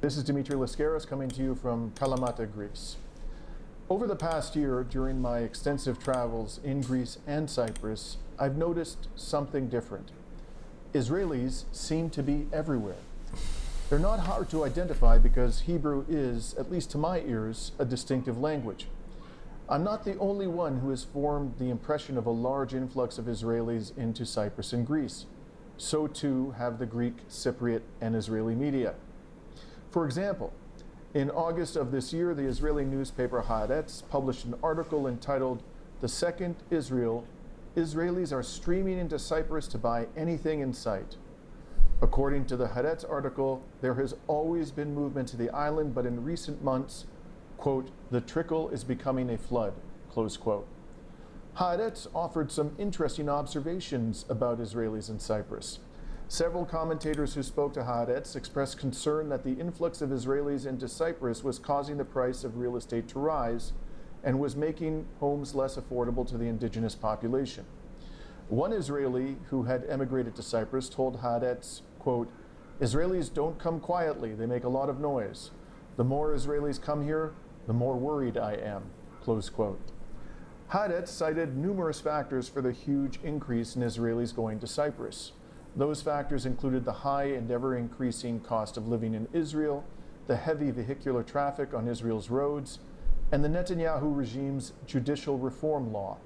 This is Dimitri Lascaris coming to you from Kalamata, Greece. Over the past year, during my extensive travels in Greece and Cyprus, I've noticed something different. Israelis seem to be everywhere. They're not hard to identify because Hebrew is, at least to my ears, a distinctive language. I'm not the only one who has formed the impression of a large influx of Israelis into Cyprus and Greece. So too have the Greek, Cypriot, and Israeli media. For example, in August of this year, the Israeli newspaper Haaretz published an article entitled, "The Second Israel, Israelis are streaming into Cyprus to buy anything in sight." According to the Haaretz article, there has always been movement to the island, but in recent months, quote, "the trickle is becoming a flood," close quote. Haaretz offered some interesting observations about Israelis in Cyprus. Several commentators who spoke to Haaretz expressed concern that the influx of Israelis into Cyprus was causing the price of real estate to rise and was making homes less affordable to the indigenous population. One Israeli who had emigrated to Cyprus told Haaretz, quote, "Israelis don't come quietly, they make a lot of noise. The more Israelis come here, the more worried I am," close quote. Haaretz cited numerous factors for the huge increase in Israelis going to Cyprus. Those factors included the high and ever-increasing cost of living in Israel, the heavy vehicular traffic on Israel's roads, and the Netanyahu regime's judicial reform law.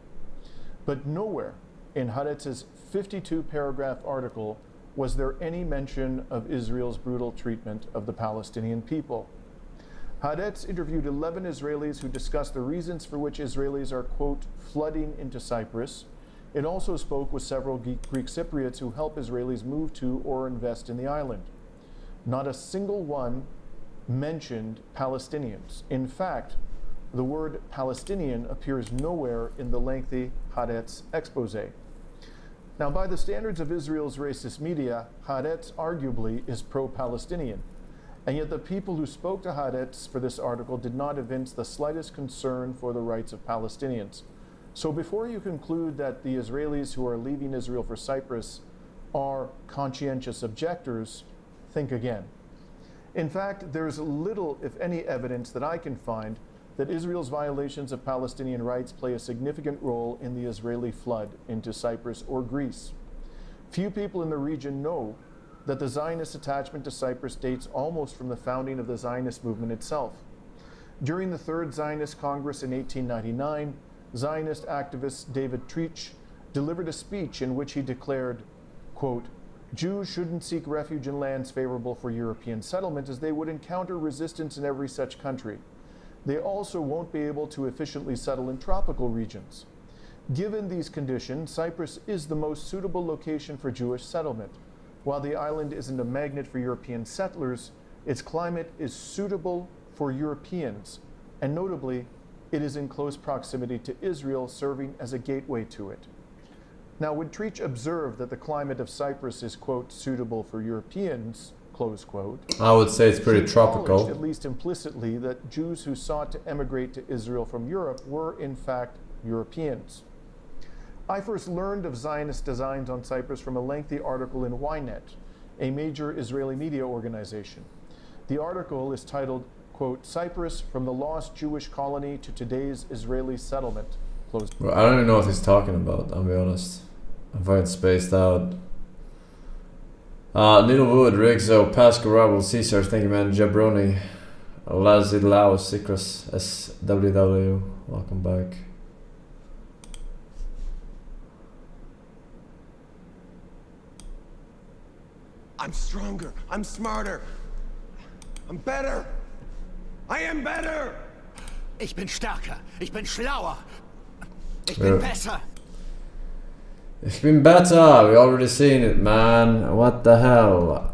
But nowhere in Haaretz's 52-paragraph article was there any mention of Israel's brutal treatment of the Palestinian people. Haaretz interviewed 11 Israelis who discussed the reasons for which Israelis are, quote, "flooding into Cyprus." It also spoke with several Greek Cypriots who help Israelis move to or invest in the island. Not a single one mentioned Palestinians. In fact, the word Palestinian appears nowhere in the lengthy Haaretz expose. Now, by the standards of Israel's racist media, Haaretz arguably is pro-Palestinian. And yet the people who spoke to Haaretz for this article did not evince the slightest concern for the rights of Palestinians. So before you conclude that the Israelis who are leaving Israel for Cyprus are conscientious objectors, think again. In fact, there is little, if any, evidence that I can find that Israel's violations of Palestinian rights play a significant role in the Israeli flood into Cyprus or Greece. Few people in the region know that the Zionist attachment to Cyprus dates almost from the founding of the Zionist movement itself. During the Third Zionist Congress in 1899, Zionist activist David Treach delivered a speech in which he declared, quote, "Jews shouldn't seek refuge in lands favorable for European settlement as they would encounter resistance in every such country. They also won't be able to efficiently settle in tropical regions. Given these conditions, Cyprus is the most suitable location for Jewish settlement. While the island isn't a magnet for European settlers, its climate is suitable for Europeans, and notably, it is in close proximity to Israel, serving as a gateway to it." Now, when Treach observed that the climate of Cyprus is, quote, "suitable for Europeans," close quote, I would say it's pretty tropical. At least implicitly, that Jews who sought to emigrate to Israel from Europe were, in fact, Europeans. I first learned of Zionist designs on Cyprus from a lengthy article in Ynet, a major Israeli media organization. The article is titled, quote, "Cyprus from the lost Jewish colony to today's Israeli settlement," close. Well, I don't even know what he's talking about, I'll be honest. I'm very spaced out. Littlewood, Rigzo, Pascal Rebel, Caesar, thank you man, Jabroni, Lazilao, Cyprus, SWW, welcome back. I'm stronger, I'm smarter, I'm better. I am better! Ich bin stärker, ich bin schlauer, ich bin besser. Ich bin better, we already seen it man, what the hell.